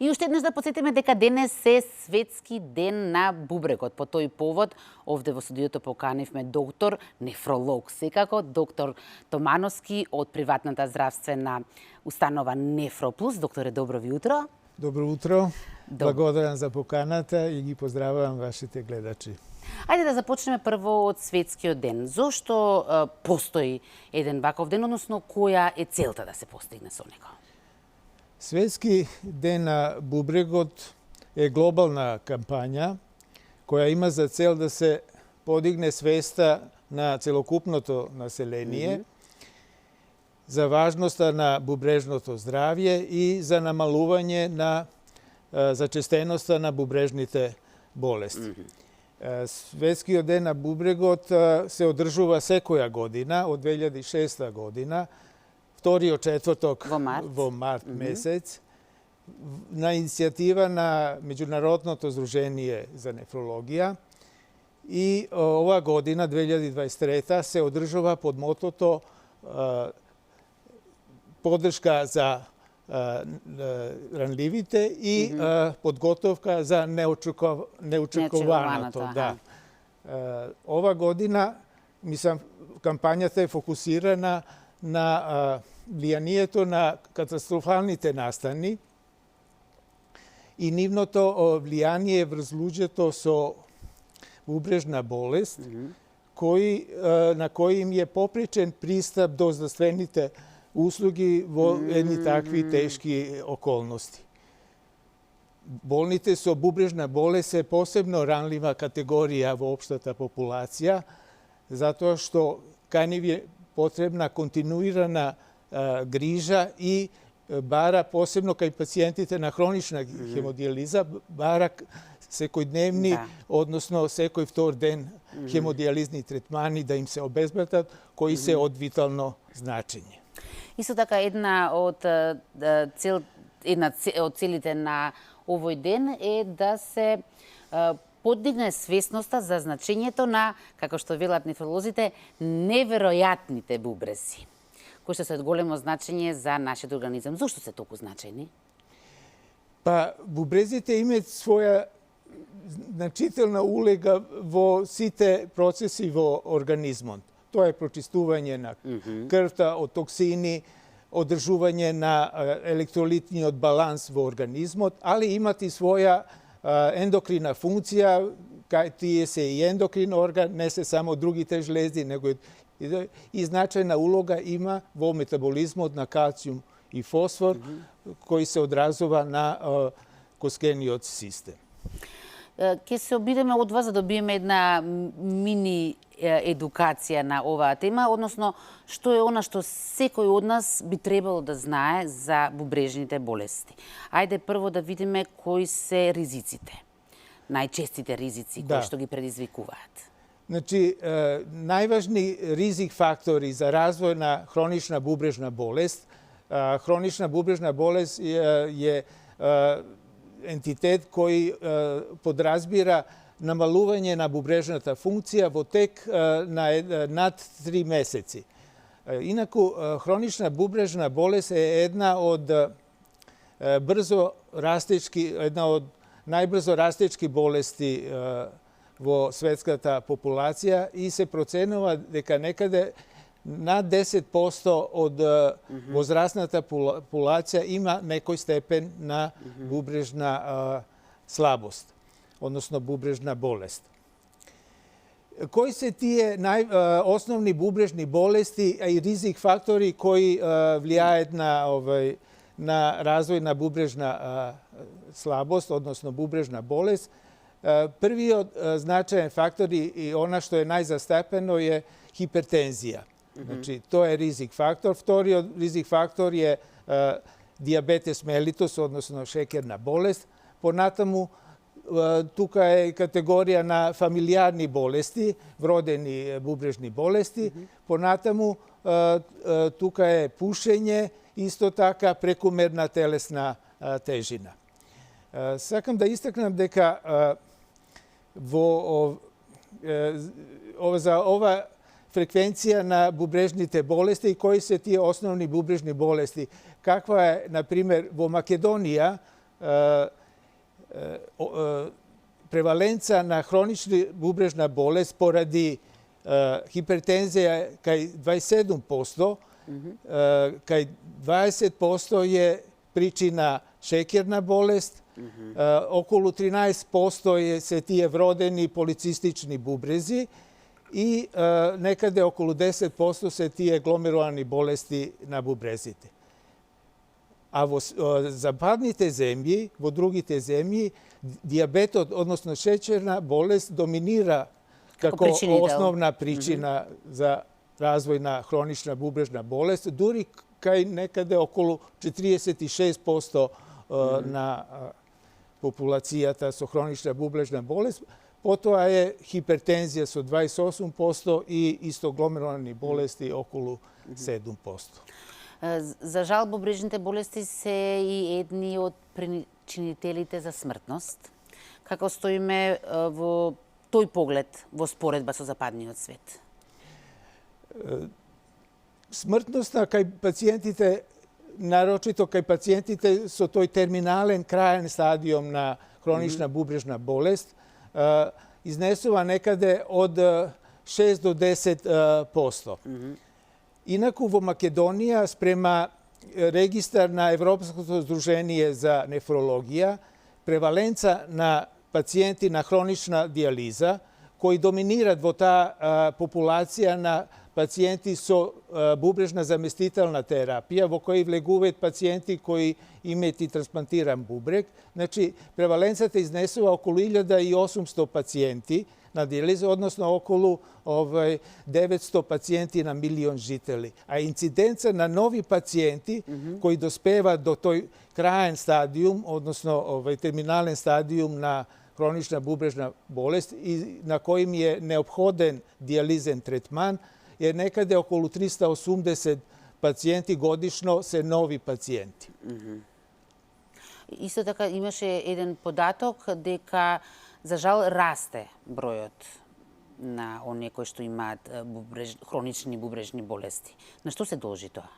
И уште еднаш да подсетиме дека денес е светски ден на бубрегот. По тој повод, овде во студиото поканивме доктор, нефролог секако, доктор Томановски од приватната здравствена установа Нефроплус. Докторе, добро ви утро. Добро утро. Благодарам за поканата и ги поздравувам вашите гледачи. Ајде да започнеме прво од светскиот ден. Зошто постои еден ваков ден, односно која е целта да се постигне со него? Светски ден на бубрегот е глобална кампања која има за цел да се подигне свеста на целокупното население за важноста на бубрежното здравје и за намалување на зачестеноста на бубрежните болести. Светскиот ден на бубрегот се одржува секоја година, од 2006 година, вториот четврток во март месец, на иницијатива на Меѓународното здружение за нефрологија. И ова година, 2023, се одржува под мотото поддршка за ранливите и подготовка за неочекуваното. Да. Ова година, мислам, кампањата е фокусирана на влијанието на катастрофалните настани и нивното влијание врз луѓето со бубрежна болест, на кои им е попречен пристап до здравствените услуги во едни такви тешки околности. Болните со бубрежна болест се посебно ранлива категорија во општата популација, затоа што кај нив е потребна континуирана грижа и бара, посебно кај пациентите на хронична хемодијализа, бара секојдневни, односно секој втор ден хемодијализни третмани да им се обезбедат, кои се од витално значење. Исто така, една од целите на овој ден е да се подигне свесноста за значењето на, како што велат нефролозите, неверојатните бубрези, кои што се од големо значење за нашиот организам. Зошто се толку значајни? Па, бубрезите имаат своја значителна улега во сите процеси во организмот. Тоа е прочистување на крвта од токсини, одржување на електролитниот баланс во организмот, али имат и своја ендокрина функција, кај тие се и ендокрин орган, не се само другите жлезди, него и значајна улога има во метаболизмот на калциум и фосфор, кој се одразува на коскениот систем. Ке се обидеме од вас да добиеме една мини едукација на оваа тема, односно што е она што секој од нас би требало да знае за бубрежните болести. Ајде прво да видиме кои се ризиците, најчестите ризици кои што ги предизвикуваат. Значи, најважни ризик фактори за развој на хронична бубрежна болест. Хронична бубрежна болест е ентитет кој подразбира намалување на бубрежната функција во тек на над 3 месеци. Инаку, хронична бубрежна болест е една од најбрзо растечки болести во светската популација и се проценува дека некаде над 10% од возрастната популација има некој степен на бубрежна слабост, односно бубрежна болест. Кои се тие основни бубрежни болести и ризик фактори кои влијаат на развој на бубрежна слабост, односно бубрежна болест? Првиот значаен фактор и она што е најзастапено е хипертензија. Значи, тоа е ризик фактор. Вториот ризик фактор е диабетес мелитус, односно шекерна болест. Понатаму, тука е категорија на фамилиарни болести, вродени бубрежни болести. Понатаму, тука е пушење, исто така прекумерна телесна тежина. Сакам да истакнам дека за ова фреквенција на бубрежните болести и кои се тие основни бубрежни болести. Каква е, например, во Македонија, prevalenca na hronični bubrežna bolest poradi hipertenzije kaj 27%, kaj 20% je pričina šekerna bolest, okolo 13% se tije vrodeni policistični bubrezi i nekade okolo 10% se tije glomerularni bolesti na bubrezite. A vo zapadnite zemlji, vo drugite zemlji, dijabetot, odnosno šećerna bolest dominira kako osnovna pričina za razvojna hronična bubrežna bolest, duri kaj nekade okolo 46% na populacijata so hronična bubrežna bolest. Potom je hipertenzija so 28% i isto glomerularni bolesti okolo 7%. За жал, бубрежните болести се и едни од причинителите за смртност. Како стоиме во тој поглед во споредба со западниот свет? Смртноста кај пациентите, нарочито кај пациентите со тој терминален крајен стадиум на хронична бубрежна болест, изнесува некаде од 6 до 10%. Инаку во Македонија, спрема регистар на Европското здружение за нефрологија, преваленца на пациенти на хронична диализа, кои доминират во таа популација на пациенти со бубрежна заместителна терапија, во кои влегуваат пациенти кои имаат и трансплантиран бубрег. Значи, преваленцата изнесува околу 1800 пациенти на диализа, односно околу 900 пациенти на милион жители. А инциденца на нови пациенти кои доспеват до тој крајен стадиум, односно терминален стадиум на хронична бубрежна болест и на коим е неопходен диализен третман, е некаде околу 380 пациенти годишно се нови пациенти. Исто така имаше еден податок дека за жал расте бројот на оние кои што имаат хронични бубрежни болести. На што се должи тоа?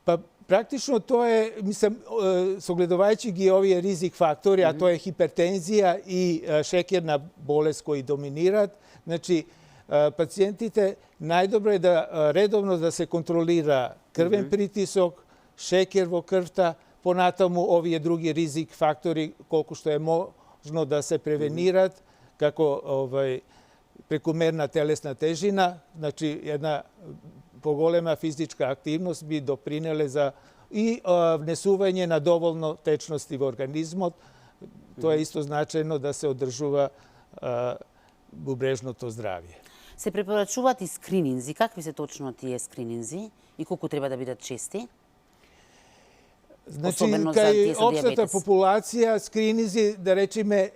Па практично тоа е, мислам, согледувајќи ги овие ризик фактори, а тоа е хипертензија и шекерна болест кои доминираат, значи пациентите најдобро е да редовно да се контролира крвен притисок, шекер во крвта, понатаму овие други ризик фактори колку што е можно да се превенират, како прекумерна телесна тежина, значи една поголема физичка активност би допринеле за и внесување на доволно течности во организмот. Тоа е исто значајно да се одржува бубрежното здравје. Се препорачуваат и скрининзи. Какви се точно тие скрининзи и колку треба да бидат чести? Значи, кај општата популација, скрининзи, да речеме,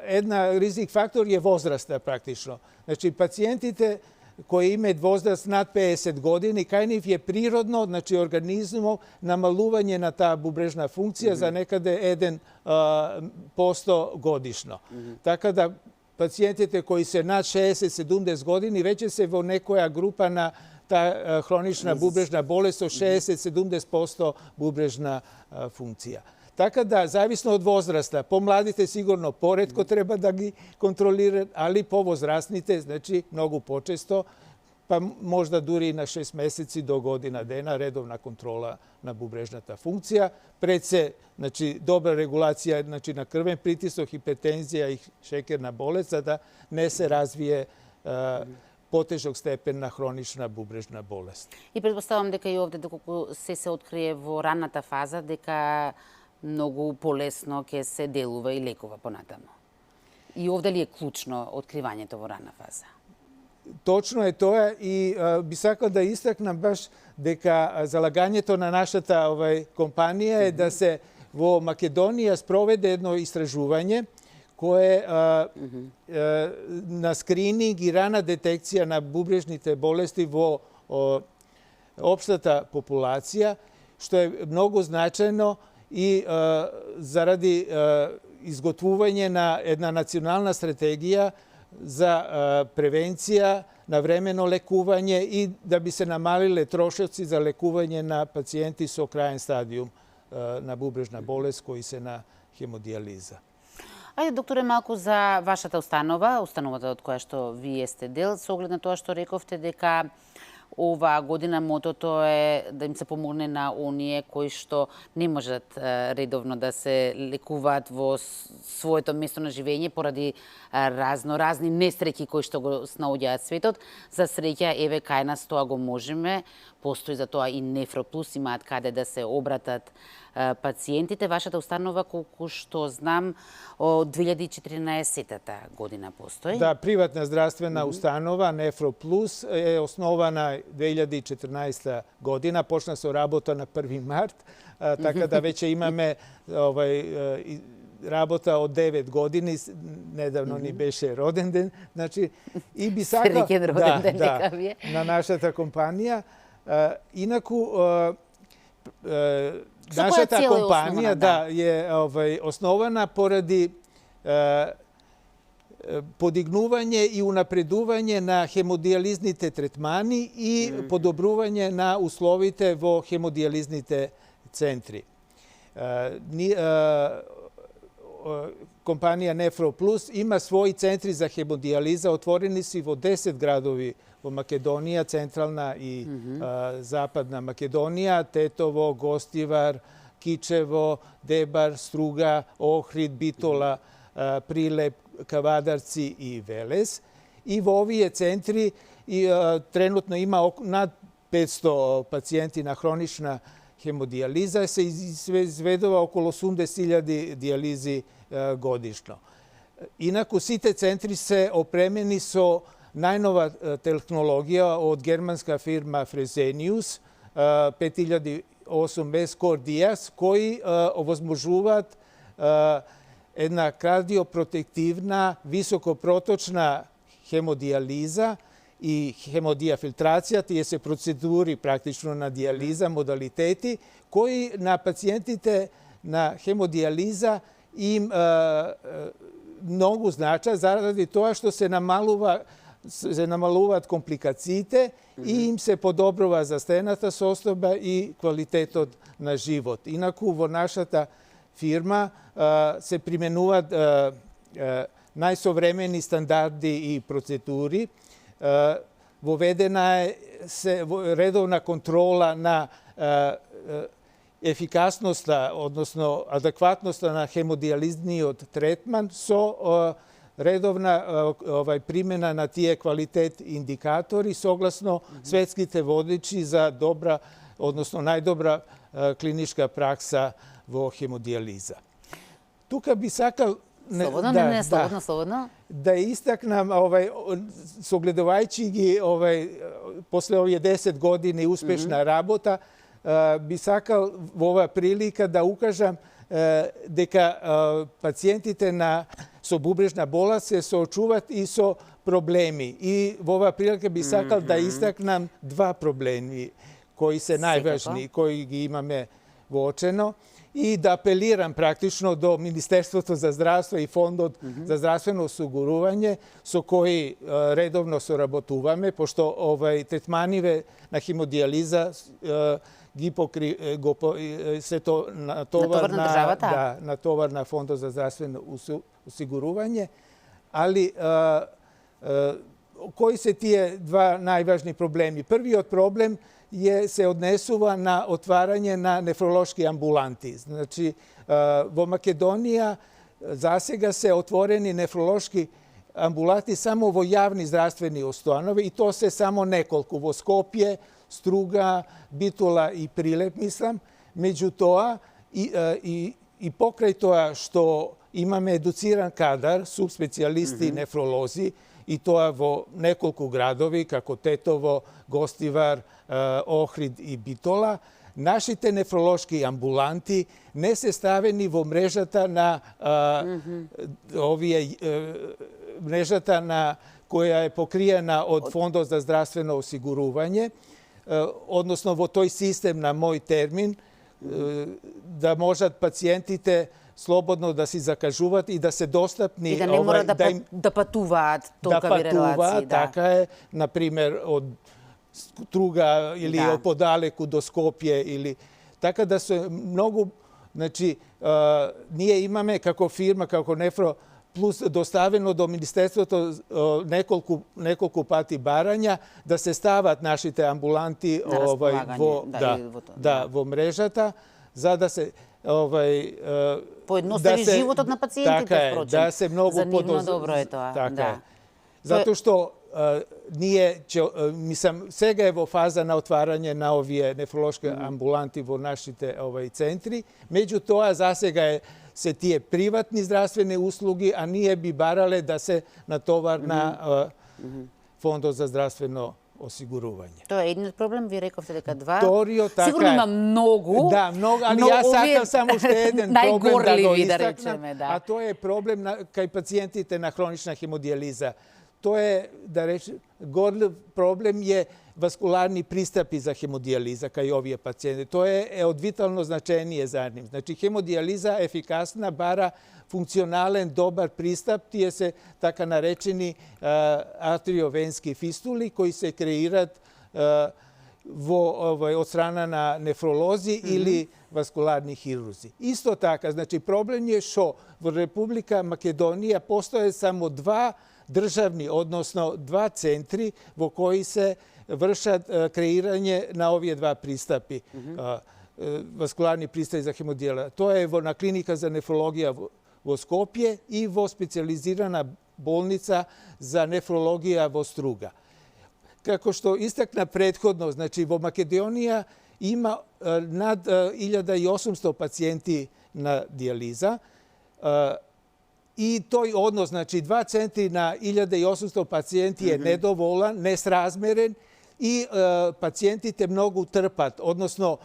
една ризик фактор е возраста практично. Значи, пациентите кои имаат возраст над 50 години, кај нив е природно, значи организмов, намалување на таа бубрежна функција за некаде 1% годишно. Така да пациентите кои се над 60-70 години веќе се во некоја група на таа хронична бубрежна болест со 60-70% бубрежна функција. Така да, зависно од возраста, помладите сигурно поретко треба да ги контролираат, али повозрастните, значи многу почесто, па можда дури и на 6 месеци до година дена редовна контрола на бубрежната функција. Пред се, значи, добра регулација, значи, на крвен притисок, хипертензија и шекерна болест, за да не се развие потежок степен на хронична бубрежна болест. И предпоставам дека и овде, доколку се открие во ранната фаза, дека многу полесно ќе се делува и лекува понатаму. И овде ли е клучно откривањето во ранна фаза? Точно е тоа и би сакал да истакнам баш дека залагањето на нашата компанија е да се во Македонија спроведе едно истражување кое на скрининг и рана детекција на бубрежните болести во општата популација, што е многу значајно и заради изготвување на една национална стратегија за превенција, навремено лекување и да би се намалиле трошоци за лекување на пациенти со крајен стадиум на бубрежна болест кои се на хемодијализа. Ајде, докторе, малку за вашата установата од која што вие сте дел, со оглед на тоа што рековте дека оваа година мотото е да им се помогне на оние кои што не можат редовно да се лекуваат во своето место на живење поради разни несреќи кои што го снаоѓаат светот. За среќа, еве, кај нас тоа го можеме. Постои за тоа и Нефроплус, имаат каде да се обратат пациентите. Вашата установа, колку што знам, од 2014 година постои. Да, приватна здравствена установа Нефроплус е основана 2014 година, почна со работа на 1. март, така да веќе имаме работа од 9 години, недавно ни беше роден ден, значи и би сакал на нашата компанија. Инаку нашата компанија е основана поради подигнување и унапредување на хемодијализните третмани и подобрување на условите во хемодијализните центри. Компанија Нефроплус има своји центри за хемодијализа, отворени си во 10 градови во Македонија, Централна и Западна Македонија, Тетово, Гостивар, Кичево, Дебар, Струга, Охрид, Битола, Прилеп, Кавадарци и Велес. И во овие центри тренутно има над 500 пациенти на хронична хемодијализа, се изведува околу 80.000 дијализи годишно. Инаку сите центри се опремени со најнова технологија од германска фирма Fresenius 5008S Cordias, кои овозможуваат една кардиопротективна, високопроточна хемодијализа и хемодиафилтрација, тие се процедури практично на дијализа, модалитети, кои на пациентите на хемодијализа им многу значат заради тоа што се намалуваат компликациите и им се подобрува застената состојба и квалитетот на живот. Инаку во нашата фирма се применуваат најсовремени стандарди и процедури. Воведена е редовна контрола на ефикасноста, односно адекватноста на хемодијализниот третман со редовна примена на тие квалитет индикатори согласно светските водичи за добра, односно најдобра клиничка пракса во хемодијализа. Тука би сакал слободно. Да истакнам, согледувајќи ги после овие 10 години успешна работа, би сакал во оваа прилика да укажам дека пациентите со бубрежна болест се соочуваат и со проблеми. И во оваа прилика би сакал да истакнам два проблеми кои се најважни, кои ги имаме воочено, и да апелирам практично до Министерството за здравство и Фондот за здравствено осигурување, со кои редовно соработуваме, пошто третманиве на хемодијализа се то натовар на Фондот за здравствено осигурување, али кои се тие два најважни проблеми? Првиот проблем се однесува на отварање на нефролошки амбуланти. Значи, во Македонија засега се отворени нефролошки амбуланти само во јавни здравствени установи и то се само неколку во Скопје, Струга, Битола и Прилеп, мислам. Меѓутоа, и покрај тоа што имаме едуциран кадар, субспецијалисти, нефролози, и тоа во неколку градови, како Тетово, Гостивар, Охрид и Битола, нашите нефролошки амбуланти не се ставени во мрежата на мрежата на која е покриена од Фондот за здравствено осигурување, односно во тој систем на мој термин, да можат пациентите слободно да си закажуваат и да се достапни. И да не мора да патуваат толкави релации. Така е, например, од Струга или подалеку до Скопје или Така да се многу, значи, ние имаме како фирма, како Нефро Плюс доставено до Министерството неколку пати барања да се стават нашите амбуланти во мрежата, за да се поедностави животот на пациентите, впрочем. Да се многу Занимно добро е тоа. Така е. Затоа што ние, мислам, сега е во фаза на отварање на овие нефролошки амбуланти во нашите центри. Меѓутоа, засега се тие приватни здравствени услуги, а ние би барале да се натовар на Фондот за здравствено осигурување. Тоа е едниот проблем, ви рековте дека два. Вториот, така сигурно има многу. Да, многу, али јас сакам само уште еден проблем да го истакнам, да. а тоа е проблем кај пациентите на хронична хемодијализа. Тоа е, да речем, горлив проблем е васкуларни пристапи за хемодијализа кај овие пациенти. Тоа е од витално значение за нив. Значи, хемодијализа ефикасна бара функционален, добар пристап. Тие се така наречени артриовенски фистули кои се креират од страна на нефролози или васкуларни хирурзи. Исто така, значи, проблем е што во Република Македонија постоje само два државни, односно два центри во кои се вршат креирање на овие два пристапи, васкуларни пристапи за хемодијализа. Тоа е на клиника за нефрологија во Скопје и во специјализирана болница за нефрологија во Струга. Како што истакна претходно, значи во Македонија има над 1800 пациенти на дијализа, и тој однос, значи, два центри на 1800 пациенти е недоволен, несразмерен и пациентите многу трпат. Односно,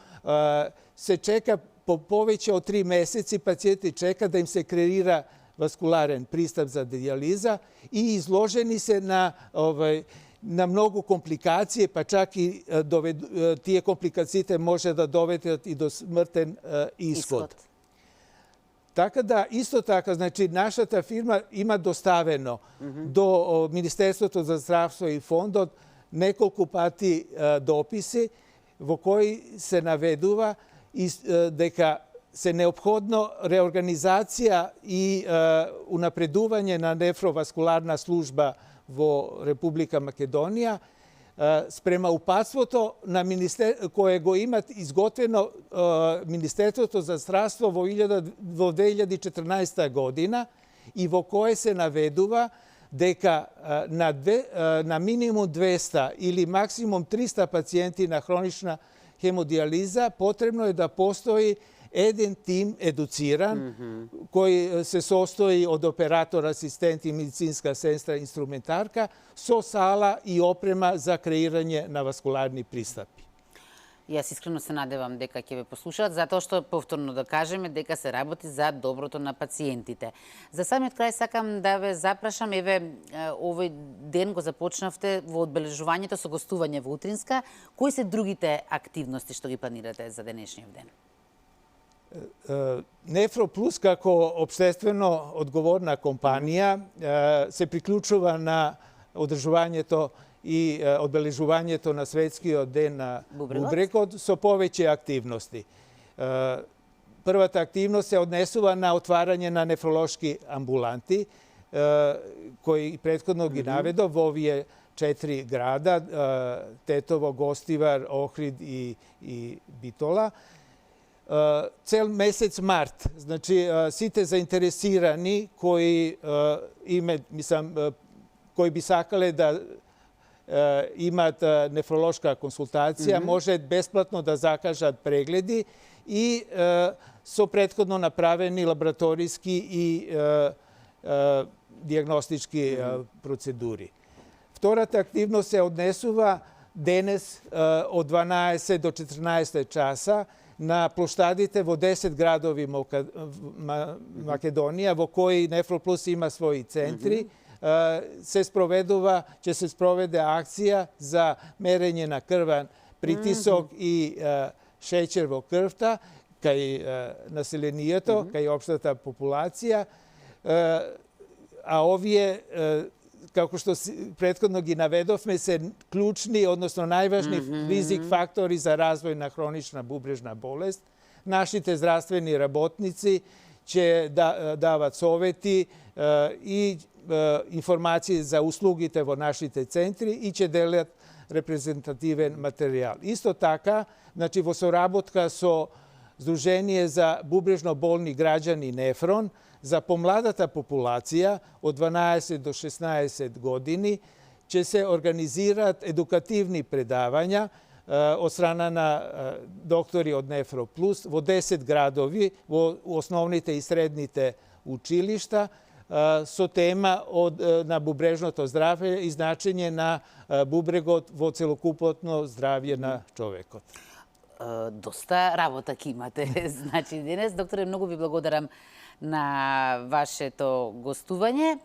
се чека по повеќе од 3 месеци, пациенти чека да им се креира васкуларен пристап за дијализа и изложени се на многу компликации, па чак и тие компликациите може да доведат и до смртен исход. Така да, исто така, значи, нашата фирма има доставено до Министерството за здравство и фондот неколку пати дописи во кои се наведува дека се неопходно реорганизација и унапредување на нефроваскуларна служба во Република Македонија спрема упатството на кое го имат изготвено Министерството за здравство во 2014 година и во кое се наведува дека на минимум 200 или максимум 300 пациенти на хронична хемодијализа потребно е да постои еден тим едуциран, кој се состои од оператор, асистент и медицинска сестра, инструментарка, со сала и опрема за креирање на васкуларни пристапи. Јас искрено се надевам дека ќе ве послушаат, затоа што повторно да кажеме дека се работи за доброто на пациентите. За самиот крај сакам да ве запрашам, еве овој ден го започнавте во одбележувањето со гостување во Утринска. Кои се другите активности што ги планирате за денешниот ден? Нефро Плюс како општествено одговорна компанија се приклучува на одржувањето и одбележувањето на светскиот ден на бубрегот со повеќе активности. Првата активност се однесува на отварање на нефролошки амбуланти, кои претходно ги наведов во овие 4 града, Тетово, Гостивар, Охрид и Битола. Цел месец март, значи сите заинтересирани кои кои би сакале да имат нефролошка консултација, може бесплатно да закажат прегледи и со претходно направени лабораториски и диагностички процедури. Втората активност се однесува денес од 12 до 14 часа на плоштадите во 10 градови Македонија, во кои Нефро Плюс има своји центри. Ќе се спроведе акција за мерење на крвен притисок и шеќер во крвта кај населението, кај општата популација, а овие kako što prethodno gi navedovme, se ključni, odnosno najvažniji rizik faktori za razvoj na hronična bubrežna bolest. Našite zdravstveni rabotnici će davati soveti i informacije za uslugite vo našite centri i će deljati reprezentativen materijal. Isto taka, znači vo sorabotka so Združenje za bubrežno bolni građani Nefron, za pomladata populacija od 12 do 16 godini će se organizirati edukativni predavanja od strana na doktori od Nefro Plus vo 10 gradovi, vo osnovnite i srednite učilišta, so tema na bubrežnoto zdravje i značenje na bubregot vo celokupno zdravje na човекот. Доста работа ки имате, значи, денес. Докторе, многу ви благодарам на вашето гостување.